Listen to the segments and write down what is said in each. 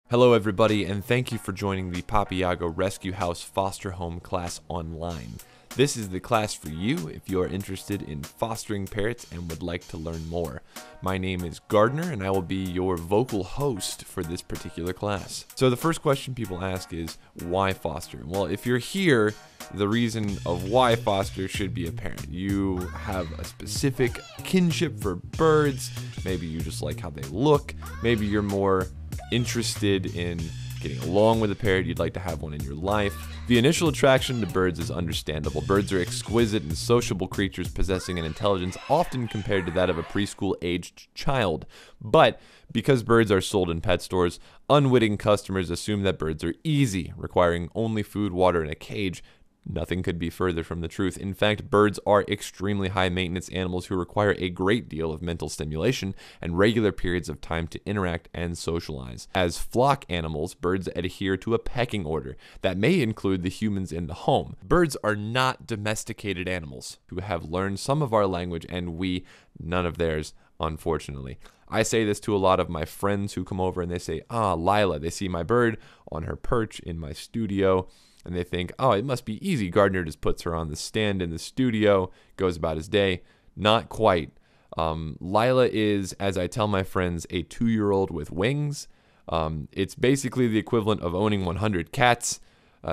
Hello everybody, and thank you for joining the Papayago Rescue House foster home class online. This is the class for you if you are interested in fostering parrots and would like to learn more. My name is Gardner and I will be your vocal host for this particular class. So the first question people ask is, why foster? Well, if you're here, the reason of why foster should be apparent. You have a specific kinship for birds, maybe you just like how they look, maybe you're more interested in getting along with a parrot, you'd like to have one in your life. The initial attraction to birds is understandable. Birds are exquisite and sociable creatures possessing an intelligence often compared to that of a preschool-aged child. But because birds are sold in pet stores, unwitting customers assume that birds are easy, requiring only food, water, and a cage. Nothing could be further from the truth. In fact, birds are extremely high-maintenance animals who require a great deal of mental stimulation and regular periods of time to interact and socialize. As flock animals, birds adhere to a pecking order that may include the humans in the home. Birds are not domesticated animals who have learned some of our language and we, none of theirs, unfortunately. I say this to a lot of my friends who come over and they say, Lila, they see my bird on her perch in my studio. And they think, oh, it must be easy. Gardner just puts her on the stand in the studio, goes about his day. Not quite. Lila is, as I tell my friends, a 2-year-old with wings. It's basically the equivalent of owning 100 cats.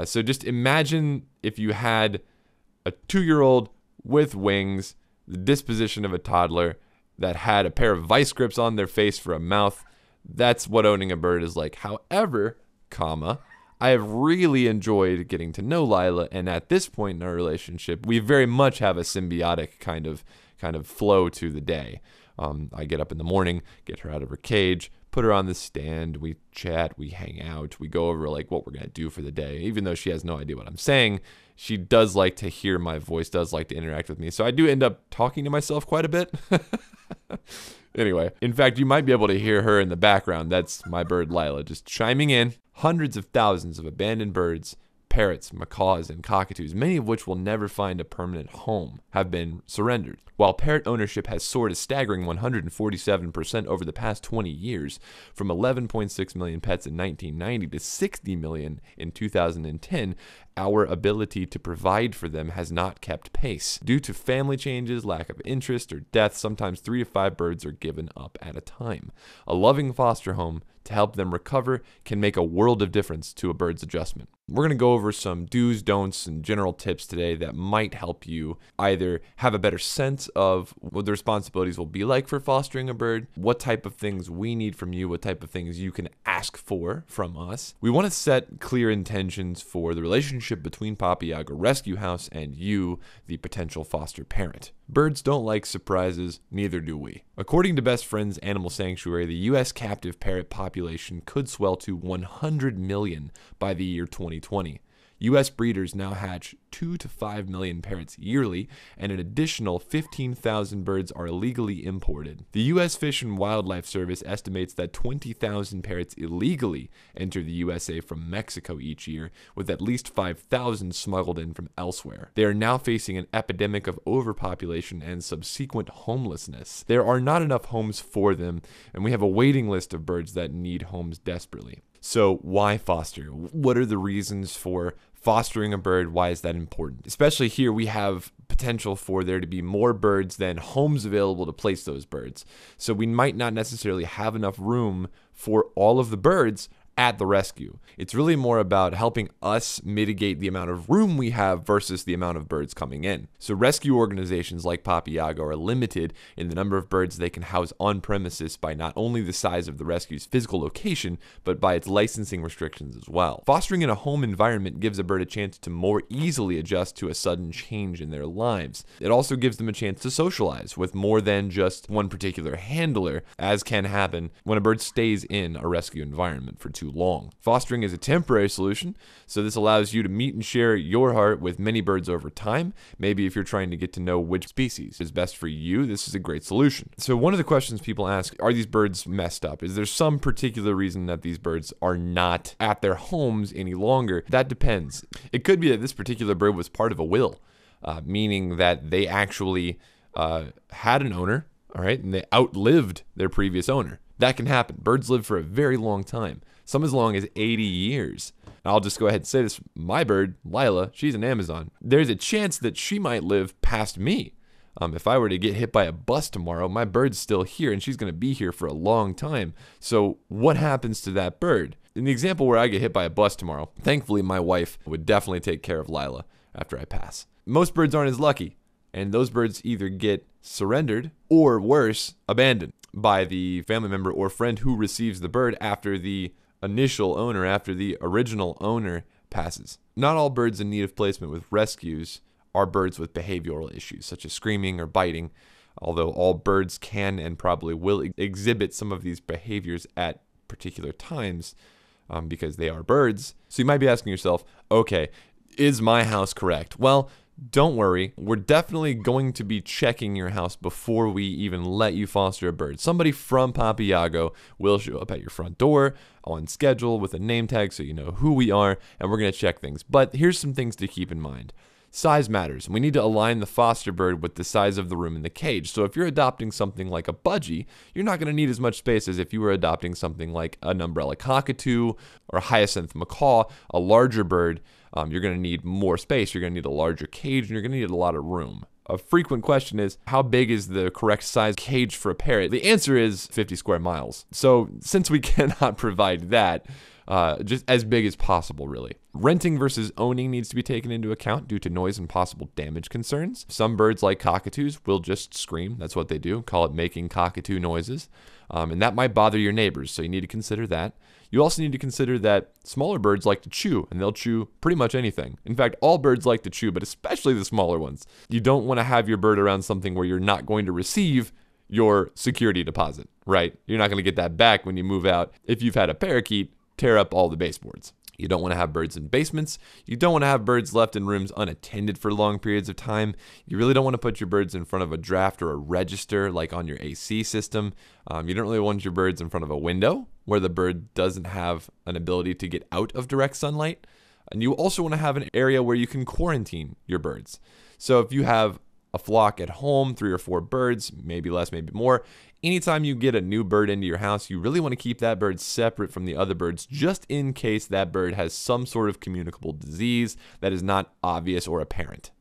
So just imagine if you had a 2-year-old with wings, the disposition of a toddler that had a pair of vice grips on their face for a mouth. That's what owning a bird is like. However, I have really enjoyed getting to know Lila, and at this point in our relationship, we very much have a symbiotic kind of flow to the day. I get up in the morning, get her out of her cage, put her on the stand, we chat, we hang out, we go over like what we're going to do for the day. Even though she has no idea what I'm saying, she does like to hear my voice, does like to interact with me. So I do end up talking to myself quite a bit. Anyway, in fact, you might be able to hear her in the background. That's my bird Lila just chiming in. Hundreds of thousands of abandoned birds, parrots, macaws, and cockatoos, many of which will never find a permanent home, have been surrendered. While parrot ownership has soared a staggering 147% over the past 20 years, from 11.6 million pets in 1990 to 60 million in 2010, our ability to provide for them has not kept pace. Due to family changes, lack of interest, or death, sometimes 3 to 5 birds are given up at a time. A loving foster home to help them recover can make a world of difference to a bird's adjustment. We're going to go over some do's, don'ts, and general tips today that might help you either have a better sense of what the responsibilities will be like for fostering a bird, what type of things we need from you, what type of things you can ask for from us. We want to set clear intentions for the relationship between Papayago Rescue House and you, the potential foster parent. Birds don't like surprises, neither do we. According to Best Friends Animal Sanctuary, the U.S. captive parrot population could swell to 100 million by the year 2020. U.S. breeders now hatch 2 to 5 million parrots yearly, and an additional 15,000 birds are illegally imported. The U.S. Fish and Wildlife Service estimates that 20,000 parrots illegally enter the USA from Mexico each year, with at least 5,000 smuggled in from elsewhere. They are now facing an epidemic of overpopulation and subsequent homelessness. There are not enough homes for them, and we have a waiting list of birds that need homes desperately. So why foster? What are the reasons for fostering a bird? Why is that important? Especially here, we have potential for there to be more birds than homes available to place those birds. So we might not necessarily have enough room for all of the birds at the rescue. It's really more about helping us mitigate the amount of room we have versus the amount of birds coming in. So rescue organizations like Papayago are limited in the number of birds they can house on premises by not only the size of the rescue's physical location, but by its licensing restrictions as well. Fostering in a home environment gives a bird a chance to more easily adjust to a sudden change in their lives. It also gives them a chance to socialize with more than just one particular handler, as can happen when a bird stays in a rescue environment for too long. Fostering is a temporary solution, so this allows you to meet and share your heart with many birds over time. Maybe if you're trying to get to know which species is best for you, this is a great solution. So one of the questions people ask, are these birds messed up? Is there some particular reason that these birds are not at their homes any longer? That depends. It could be that this particular bird was part of a will, meaning that they actually had an owner, all right, and they outlived their previous owner. That can happen. Birds live for a very long time. some as long as 80 years. And I'll just go ahead and say this. My bird, Lila, she's an Amazon. There's a chance that she might live past me. If I were to get hit by a bus tomorrow, my bird's still here and she's going to be here for a long time. So what happens to that bird? In the example where I get hit by a bus tomorrow, thankfully my wife would definitely take care of Lila after I pass. Most birds aren't as lucky, and those birds either get surrendered or worse, abandoned by the family member or friend who receives the bird after the initial owner, after the original owner passes. Not all birds in need of placement with rescues are birds with behavioral issues, such as screaming or biting, although all birds can and probably will exhibit some of these behaviors at particular times because they are birds. So you might be asking yourself, okay, is my house correct? Well, don't worry. We're definitely going to be checking your house before we even let you foster a bird. Somebody from Papayago will show up at your front door on schedule with a name tag so you know who we are, and we're going to check things. But here's some things to keep in mind. Size matters. We need to align the foster bird with the size of the room in the cage. So if you're adopting something like a budgie, you're not going to need as much space as if you were adopting something like an umbrella cockatoo or a hyacinth macaw, a larger bird. You're going to need more space. You're going to need a larger cage, and you're going to need a lot of room. A frequent question is, how big is the correct size cage for a parrot? The answer is 50 square miles. So since we cannot provide that, just as big as possible, really. Renting versus owning needs to be taken into account due to noise and possible damage concerns. Some birds, like cockatoos, will just scream. That's what they do. Call it making cockatoo noises. And that might bother your neighbors, so you need to consider that. You also need to consider that smaller birds like to chew, and they'll chew pretty much anything. In fact, all birds like to chew, but especially the smaller ones. You don't want to have your bird around something where you're not going to receive your security deposit, right? You're not going to get that back when you move out. If you've had a parakeet tear up all the baseboards. You don't want to have birds in basements. You don't want to have birds left in rooms unattended for long periods of time. You really don't want to put your birds in front of a draft or a register like on your AC system. You don't really want your birds in front of a window where the bird doesn't have an ability to get out of direct sunlight. And you also want to have an area where you can quarantine your birds. So if you have a flock at home, 3 or 4 birds, maybe less, maybe more, anytime you get a new bird into your house, you really want to keep that bird separate from the other birds just in case that bird has some sort of communicable disease that is not obvious or apparent.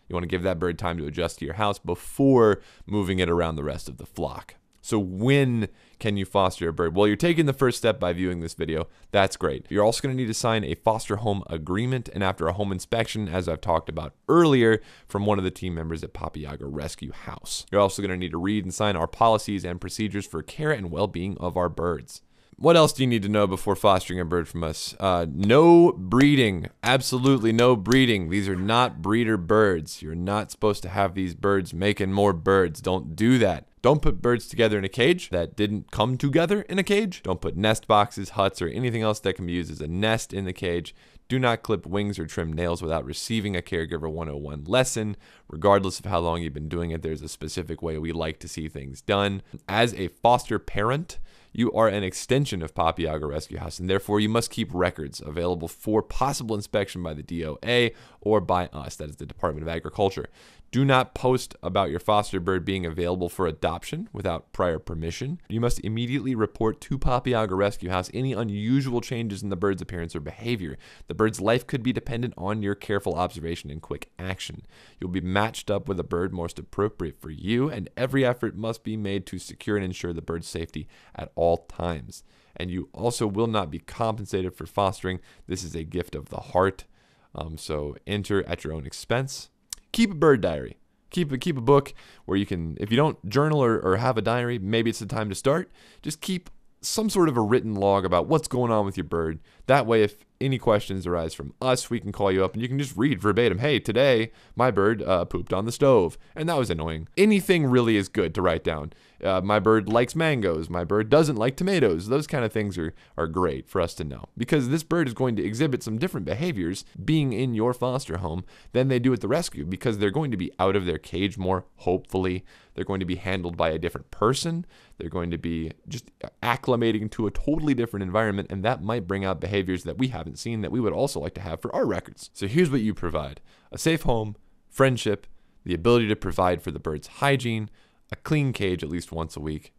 You want to give that bird time to adjust to your house before moving it around the rest of the flock. So when can you foster a bird? Well, you're taking the first step by viewing this video. That's great. You're also going to need to sign a foster home agreement, and after a home inspection, as I've talked about earlier, from one of the team members at Papayago Rescue House. You're also going to need to read and sign our policies and procedures for care and well-being of our birds. What else do you need to know before fostering a bird from us? No breeding. Absolutely no breeding. These are not breeder birds. You're not supposed to have these birds making more birds. Don't do that. Don't put birds together in a cage that didn't come together in a cage. Don't put nest boxes, huts, or anything else that can be used as a nest in the cage. Do not clip wings or trim nails without receiving a Caregiver 101 lesson. Regardless of how long you've been doing it, there's a specific way we like to see things done. As a foster parent, you are an extension of Papayago Rescue House, and therefore you must keep records available for possible inspection by the DOA or by us, that is the Department of Agriculture. Do not post about your foster bird being available for adoption without prior permission. You must immediately report to Papayago Rescue House any unusual changes in the bird's appearance or behavior. The bird's life could be dependent on your careful observation and quick action. You'll be matched up with a bird most appropriate for you, and every effort must be made to secure and ensure the bird's safety at all times. And you also will not be compensated for fostering. This is a gift of the heart, so enter at your own expense. Keep a bird diary. Keep a book where you can, if you don't journal or have a diary, maybe it's the time to start. Just keep some sort of a written log about what's going on with your bird. That way, if any questions arise from us, we can call you up and you can just read verbatim, hey, today my bird pooped on the stove, and that was annoying. Anything really is good to write down. My bird likes mangoes. My bird doesn't like tomatoes. Those kind of things are great for us to know, because this bird is going to exhibit some different behaviors being in your foster home than they do at the rescue, because they're going to be out of their cage more, hopefully. They're going to be handled by a different person. They're going to be just acclimating to a totally different environment, and that might bring out behaviors that we haven't seen that we would also like to have for our records. So here's what you provide: a safe home, friendship, the ability to provide for the bird's hygiene, a clean cage at least once a week,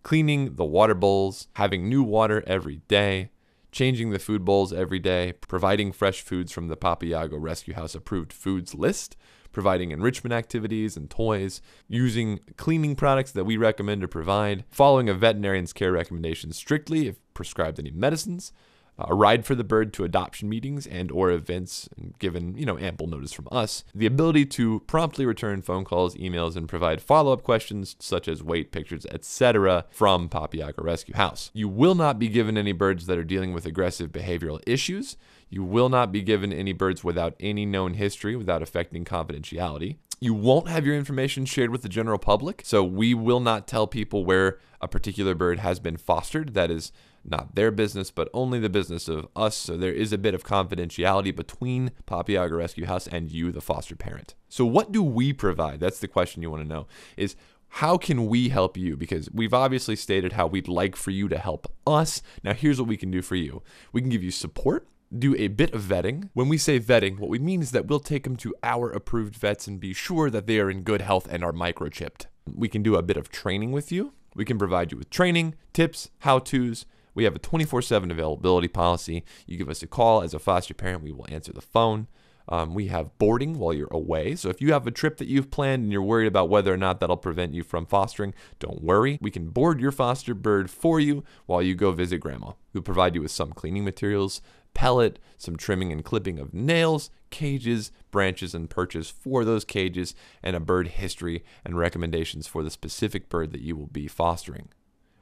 cleaning the water bowls, having new water every day, changing the food bowls every day, providing fresh foods from the Papayago Rescue House approved foods list, providing enrichment activities and toys, using cleaning products that we recommend or provide, following a veterinarian's care recommendations strictly if prescribed any medicines, a ride for the bird to adoption meetings and or events given, ample notice from us, the ability to promptly return phone calls, emails, and provide follow-up questions such as weight, pictures, etc. from Papayago Rescue House. You will not be given any birds that are dealing with aggressive behavioral issues. You will not be given any birds without any known history without affecting confidentiality. You won't have your information shared with the general public, so we will not tell people where a particular bird has been fostered. That is not their business, but only the business of us. So there is a bit of confidentiality between Papayago Rescue House and you, the foster parent. So what do we provide? That's the question you want to know, is how can we help you? Because we've obviously stated how we'd like for you to help us. Now here's what we can do for you. We can give you support, do a bit of vetting. When we say vetting, what we mean is that we'll take them to our approved vets and be sure that they are in good health and are microchipped. We can do a bit of training with you. We can provide you with training, tips, how-tos. We have a 24/7 availability policy. You give us a call as a foster parent, we will answer the phone. We have boarding while you're away. So if you have a trip that you've planned and you're worried about whether or not that'll prevent you from fostering, don't worry. We can board your foster bird for you while you go visit grandma. We'll provide you with some cleaning materials, pellet, some trimming and clipping of nails, cages, branches, and perches for those cages, and a bird history and recommendations for the specific bird that you will be fostering.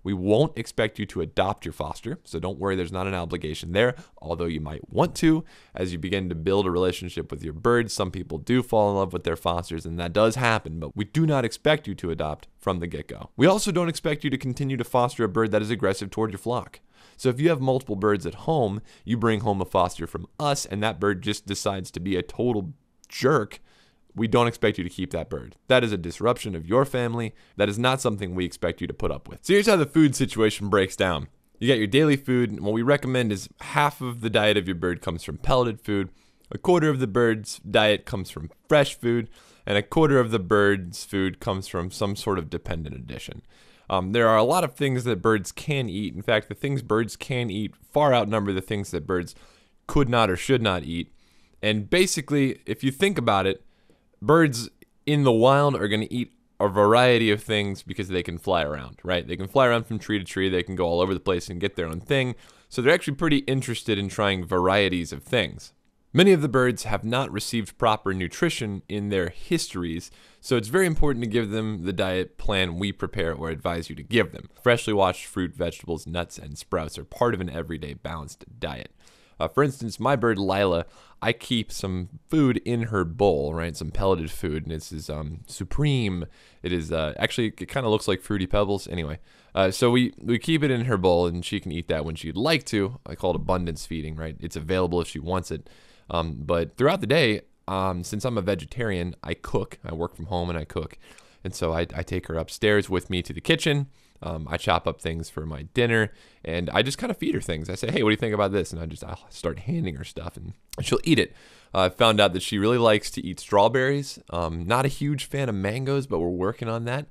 We won't expect you to adopt your foster, so don't worry, there's not an obligation there, although you might want to. As you begin to build a relationship with your bird, some people do fall in love with their fosters, and that does happen, but we do not expect you to adopt from the get-go. We also don't expect you to continue to foster a bird that is aggressive toward your flock. So if you have multiple birds at home, you bring home a foster from us, and that bird just decides to be a total jerk, we don't expect you to keep that bird. That is a disruption of your family. That is not something we expect you to put up with. So here's how the food situation breaks down. You got your daily food, and what we recommend is half of the diet of your bird comes from pelleted food, a quarter of the bird's diet comes from fresh food, and a quarter of the bird's food comes from some sort of dependent addition. There are a lot of things that birds can eat. In fact, the things birds can eat far outnumber the things that birds could not or should not eat. And basically, if you think about it, birds in the wild are going to eat a variety of things because they can fly around, right? They can fly around from tree to tree. They can go all over the place and get their own thing. So they're actually pretty interested in trying varieties of things. Many of the birds have not received proper nutrition in their histories, so it's very important to give them the diet plan we prepare or advise you to give them. Freshly washed fruit, vegetables, nuts, and sprouts are part of an everyday balanced diet. For instance, my bird Lila, I keep some food in her bowl, right? Some pelleted food, and this is supreme. It is actually, it kind of looks like Fruity Pebbles. Anyway, so we keep it in her bowl, and she can eat that when she'd like to. I call it abundance feeding, right? It's available if she wants it. But throughout the day, since I'm a vegetarian, I cook. I work from home and I cook. And so I take her upstairs with me to the kitchen. I chop up things for my dinner, and I just kind of feed her things. I say, hey, what do you think about this? And I'll start handing her stuff, and she'll eat it. I found out that she really likes to eat strawberries. Not a huge fan of mangoes, but we're working on that.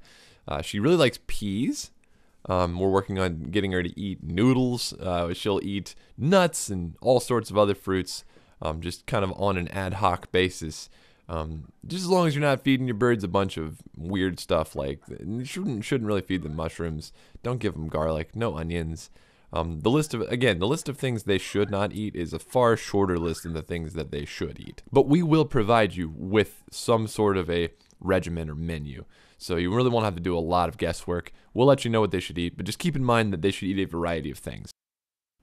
She really likes peas. We're working on getting her to eat noodles. She'll eat nuts and all sorts of other fruits, just kind of on an ad hoc basis. Just as long as you're not feeding your birds a bunch of weird stuff, like you shouldn't really feed them mushrooms. Don't give them garlic, no onions. The list of things they should not eat is a far shorter list than the things that they should eat. But we will provide you with some sort of a regimen or menu. So you really won't have to do a lot of guesswork. We'll let you know what they should eat, but just keep in mind that they should eat a variety of things.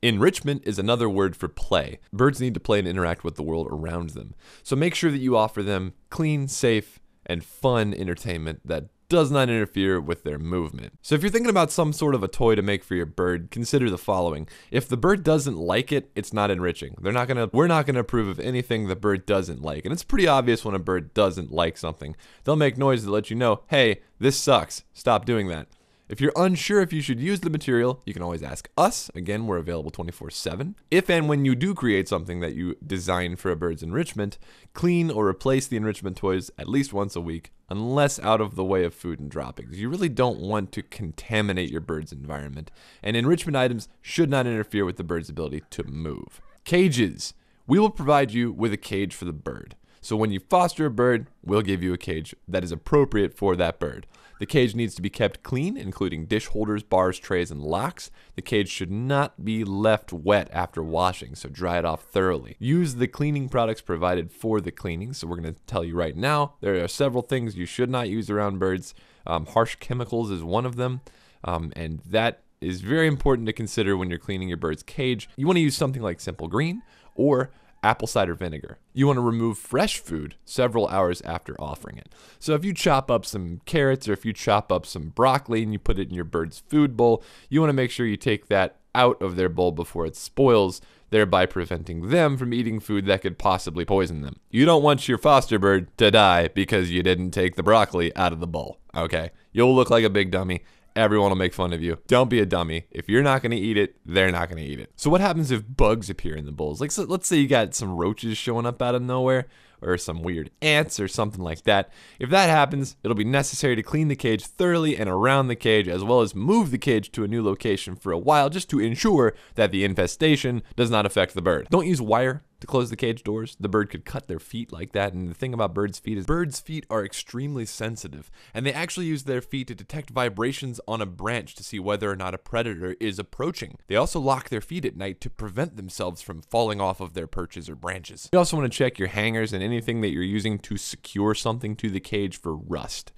Enrichment is another word for play. Birds need to play and interact with the world around them. So make sure that you offer them clean, safe, and fun entertainment that does not interfere with their movement. So if you're thinking about some sort of a toy to make for your bird, consider the following. If the bird doesn't like it, it's not enriching. We're not gonna approve of anything the bird doesn't like. And it's pretty obvious when a bird doesn't like something. They'll make noise to let you know, hey, this sucks. Stop doing that. If you're unsure if you should use the material, you can always ask us. Again, we're available 24/7. If and when you do create something that you design for a bird's enrichment, clean or replace the enrichment toys at least once a week, unless out of the way of food and droppings. You really don't want to contaminate your bird's environment, and enrichment items should not interfere with the bird's ability to move. Cages. We will provide you with a cage for the bird. So when you foster a bird, we'll give you a cage that is appropriate for that bird. The cage needs to be kept clean, including dish holders, bars, trays, and locks. The cage should not be left wet after washing, so dry it off thoroughly. Use the cleaning products provided for the cleaning. So we're going to tell you right now, there are several things you should not use around birds. Harsh chemicals is one of them, and that is very important to consider when you're cleaning your bird's cage. You want to use something like Simple Green or apple cider vinegar. You want to remove fresh food several hours after offering it. So if you chop up some carrots or if you chop up some broccoli and you put it in your bird's food bowl, you want to make sure you take that out of their bowl before it spoils, thereby preventing them from eating food that could possibly poison them. You don't want your foster bird to die because you didn't take the broccoli out of the bowl, okay? You'll look like a big dummy. Everyone will make fun of you. Don't be a dummy. If you're not going to eat it, they're not going to eat it. So what happens if bugs appear in the bowls? Like, so let's say you got some roaches showing up out of nowhere, or some weird ants or something like that. If that happens, it'll be necessary to clean the cage thoroughly and around the cage, as well as move the cage to a new location for a while, just to ensure that the infestation does not affect the bird. Don't use wire to close the cage doors. The bird could cut their feet like that. And the thing about birds' feet is birds' feet are extremely sensitive, and they actually use their feet to detect vibrations on a branch to see whether or not a predator is approaching. They also lock their feet at night to prevent themselves from falling off of their perches or branches. You also want to check your hangers and anything that you're using to secure something to the cage for rust.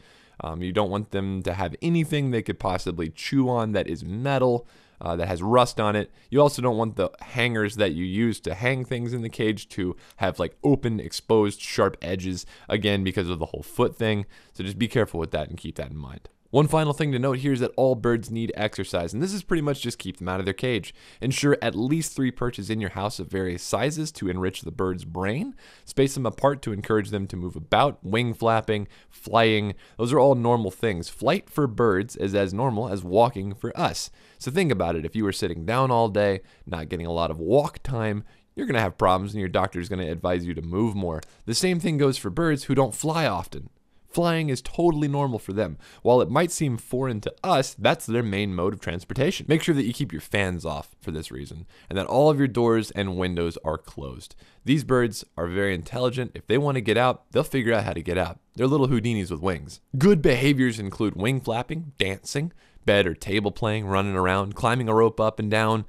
You don't want them to have anything they could possibly chew on that is metal, that has rust on it. You also don't want the hangers that you use to hang things in the cage to have like open, exposed, sharp edges, again, because of the whole foot thing. So just be careful with that and keep that in mind. One final thing to note here is that all birds need exercise, and this is pretty much just keep them out of their cage. Ensure at least 3 perches in your house of various sizes to enrich the bird's brain. Space them apart to encourage them to move about. Wing flapping, flying, those are all normal things. Flight for birds is as normal as walking for us. So think about it. If you were sitting down all day, not getting a lot of walk time, you're going to have problems and your doctor is going to advise you to move more. The same thing goes for birds who don't fly often. Flying is totally normal for them. While it might seem foreign to us, that's their main mode of transportation. Make sure that you keep your fans off for this reason, and that all of your doors and windows are closed. These birds are very intelligent. If they want to get out, they'll figure out how to get out. They're little Houdinis with wings. Good behaviors include wing flapping, dancing, bed or table playing, running around, climbing a rope up and down.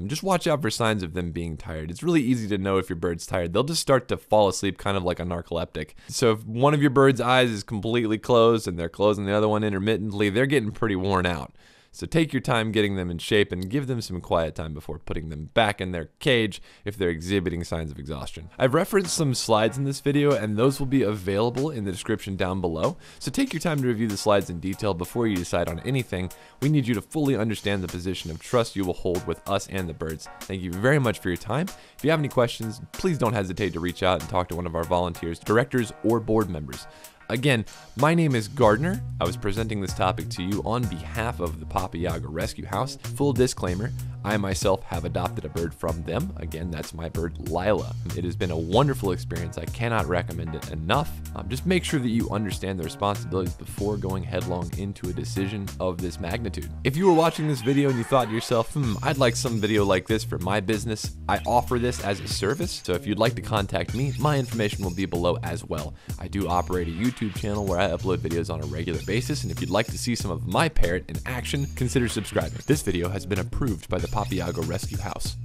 Just watch out for signs of them being tired. It's really easy to know if your bird's tired. They'll just start to fall asleep kind of like a narcoleptic. So if one of your bird's eyes is completely closed and they're closing the other one intermittently, they're getting pretty worn out. So take your time getting them in shape and give them some quiet time before putting them back in their cage if they're exhibiting signs of exhaustion. I've referenced some slides in this video, and those will be available in the description down below. So take your time to review the slides in detail before you decide on anything. We need you to fully understand the position of trust you will hold with us and the birds. Thank you very much for your time. If you have any questions, please don't hesitate to reach out and talk to one of our volunteers, directors, or board members. Again, my name is Gardner. I was presenting this topic to you on behalf of the Papayago Rescue House. Full disclaimer, I myself have adopted a bird from them. Again, that's my bird, Lila. It has been a wonderful experience. I cannot recommend it enough. Just make sure that you understand the responsibilities before going headlong into a decision of this magnitude. If you were watching this video and you thought to yourself, I'd like some video like this for my business, I offer this as a service. So if you'd like to contact me, my information will be below as well. I do operate a YouTube channel where I upload videos on a regular basis, and if you'd like to see some of my parrot in action, consider subscribing. This video has been approved by the Papayago Rescue House.